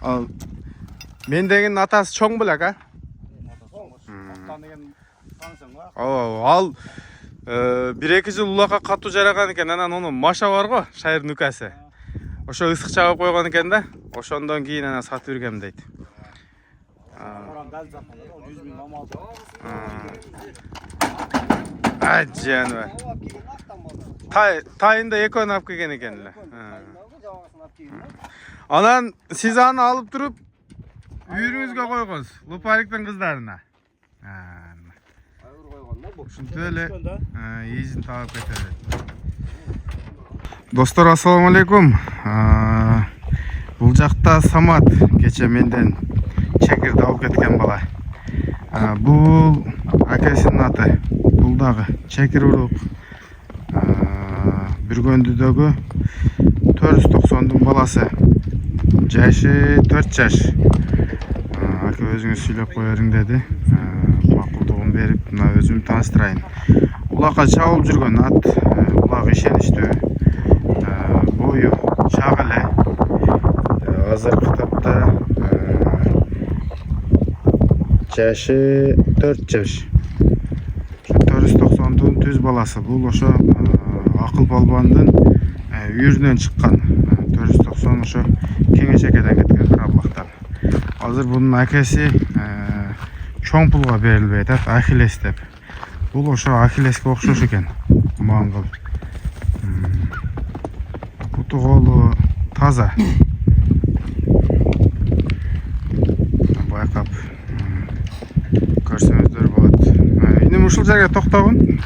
Ал мендегин атасы чоң белек, а? Ал 1-2 жыл улакка катуу жараган экен, анан онун Маша бар го, шайыр нүкасы. Ошо ысык чагып койгон экен да. Ошондон кийин анан сатып бергем дейт. Ажжаны. Тайында экөөнү алып келген экен эле. Анан сиз аны алып туруп үйүрүңүзгө койгонсуз, Лупаликтин кыздарына. Ушинтип эле ийизин таап кетет. Достор, ассаламу алейкум. Бул жакта Самат кече менден чекирди алып кеткен бала. Бул акесинин аты. Бул дагы чекир урук. Бүргөндүдөгү 490-дун баласы. Жашы 4 жаш. Аке өзүңүз сүйлөп коерүң деди. Макулдугун берип, мына өзүм тааныштырайын. Улакка чабылып жүргөн ат, улак ишеничтүү. Бою чак эле. Азыркы тапта жашы 4 жаш. 490-дун түз баласы. Бул ошо акыл балбандын үйүрүнөн чыккан. 490 ошо Кеңешекеден кеткен Карабулактан. Азыр бунун акеси чоң пулга берилбей атат, Ахиллес деп. Бул ошо Ахиллеске окшош экен. Маңгыл. Буту колу таза. Байкап көрсөңүздөр болот. Инем ушул жерге токтогун.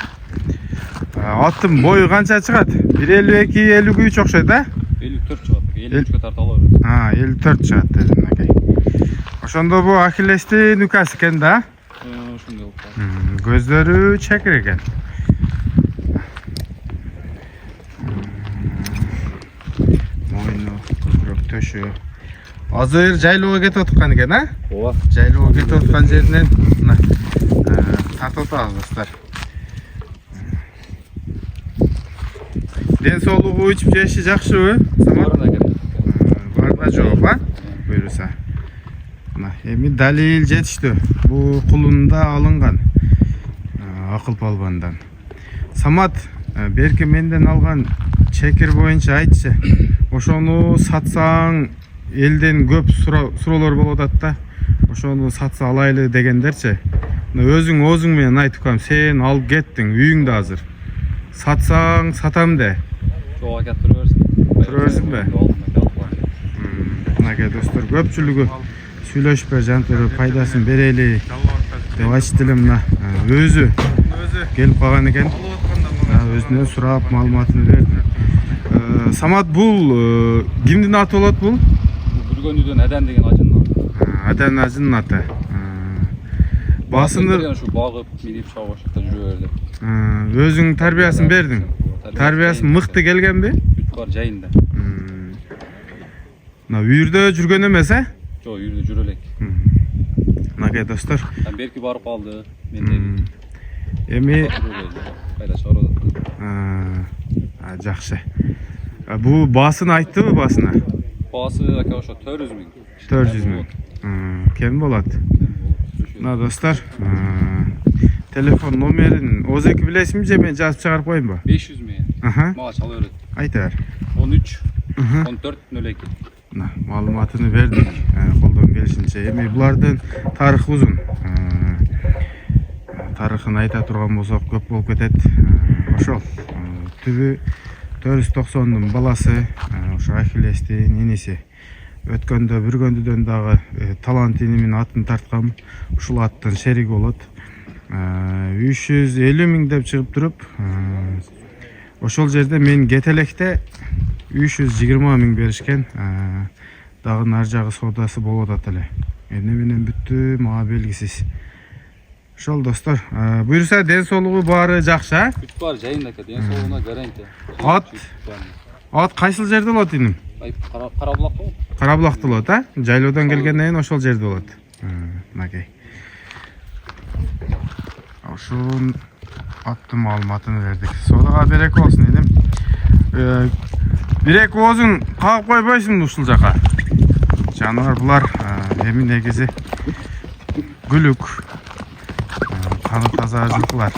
Аттын бою канча чыгат? 1.52-53 окшойт, да? 54 чыгат. 53-кө тарта алабыз. 54 чыгат дедим, акей. Ошондо бу Ахиллестин нүкасы экен да? Ошондой болуп. Көздөрү чекир экен. Мойну, көбүрөөк төшү. Азыр жайлоого кетип отурган экен, а? Ооба. Жайлоого кетип отурган жеринен мына тартып атабыз, достор. Ден соолугу, ичип жеши жакшыбы? Барда жооп, а? Буюрса. Мына эми далил жетиштүү. Бул кулунда алынган акыл балбандан. Самат берки менден алган чекир боюнча айтчы. Ошону сатсаң элден көп суроолор болуп атат да. Ошону сатса алайлы дегендерчи. Өзүң менен айтып кам, сен алып кеттиң үйүңдө азыр. Сатсаң сатам де. Жок, аке тура берсин. Тура берсинби? Мынаке достор, көпчүлүгү сүйлөшпө жантыры пайдасын берели деп айтты эле. Мына өзү келип калган экен. Өзүнөн сурап маалыматын берди. Самат, бул кимдин аты болот бул? Бүргөндүдөн Адан деген ажынын аты. Адан ажынын аты. Басыны ушу багып, минип чабып ошокто жүрө берди. Өзүң тарбиясын бердиң. Тарбиясы мыкты келгенби? Бүт бар жайында. Мына үйүрдө жүргөн эмес, а? Жок, үйүрдө жүрө элек. Мынакей достор. Берки барып калды. Мен эми кайда чыгарып атат. Жакшы. Бул баасын айттыбы, баасына? Баасы аке ошо 400 000. 400 000. Кем болот? Мына достор, телефон номерин Озеки билесизби же мен жазып чыгарып коеюнбу? 500 000. Мага чала берет. Айта бер. 13 14 02. Мына маалыматыны бердик, колдон келишинче. Эми булардын тарыхы узун. Тарыхын айта турган болсок көп болуп кетет. Ошол түбү 490-дун баласы, ошо Ахиллестин иниси. Өткөндө Бүргөндүдөн дагы талант инимин атын тарткам. Ушул аттын шериги болот. 350 000 деп чыгып туруп, ошол жерде мен кетелекте 320 000 беришкен. Дагы нар жагы содасы болуп атат эле. Эмне менен бүттү, мага белгисиз. Ошол достор, буюрса ден соолугу баары жакшы, а? Бүт бар жайында экен, ден соолугуна гарантия. Ат кайсыл жерде болот иним? Карабулакта болот. Карабулакта болот, а? Жайлоодон келгенден кийин ошол жерде болот. Мынакей. Ошол аттын маалыматын бердик. Содага береке болсун иним. Бир-эки оозуң кагып койбойсуңбу ушул жака? жануар булар эми негизи күлүк, каны таза жылкылар.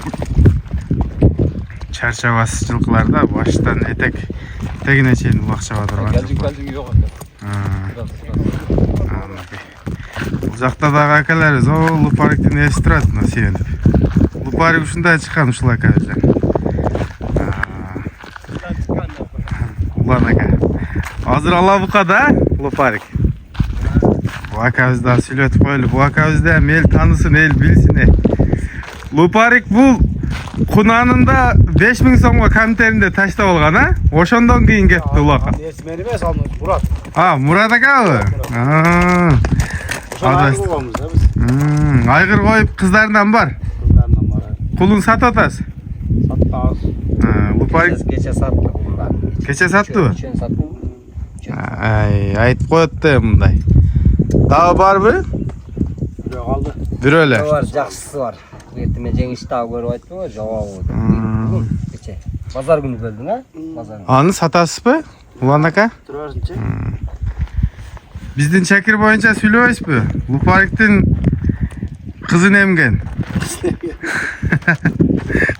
Чарчабас жылкылар да баштан этегине чейин булак чаба турган жылкылар. Кәлжің жоқ екен. Бул жакта дагы акалар лупариктин эси турат, мына сүйөнүп. Лупарик ушундай чыккан ушул ака өзү. Улан ака. Азыр алабука да лупарик. Бул акабыз да сүйлөтүп коелу. Бул акабыз да эл таанысын, эл билсин. Лупарик бул кунанында 5000 сомго контейнеринде таштап алган, а? Ошондон кийин кетти улакка. Мен эмес, ал Мурат. Мурат акабы? Айгыр коюп кыздарынан бар. Кыздарынан бар. Кулун сатып атасыз? Сатпабыз. Лупарик Кече саттык кулдан. кече саттыбы? Чөн саттым. Айтып коет да мындай. Дагы барбы? Бирөө калды. Бирөө эле. Бар, жакшысы бар. Эртеме жеңиш дагы көрүп айтпайбы? Жабабы. Кече. Базар күнү келдиң, а? Базар. Аны сатасызбы? Улан ака? Турарсыңчы? Биздин чакир боюнча сүйлөбөйсүзбү? Лупариктин кызын эмген.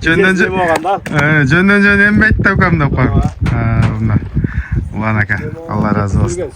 Жөндөн жөн эмбейт да укам деп коюп. Улан ака, Алла ыраазы болсун.